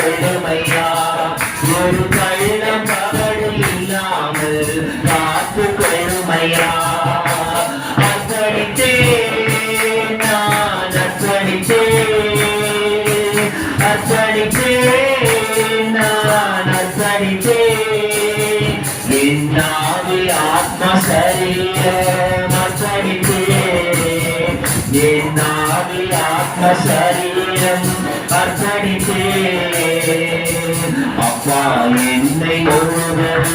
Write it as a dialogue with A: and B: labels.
A: கொள்ளுமையா ஒரு கள்ளம் கபடு இல்லாமல் காத்து கொள்ளுமையா அர்ப்பணித்தேன் நான் அர்ப்பணித்தேன் நான் அர்ப்பணித்தேன் என் ஆவி ஆத்ம சரீரம் அர்ப்பணித்தேன் என் ஆவி ஆத்ம சரீரம் அர்ப்பணித்தேன் அப்பா என்னை ஒருவர்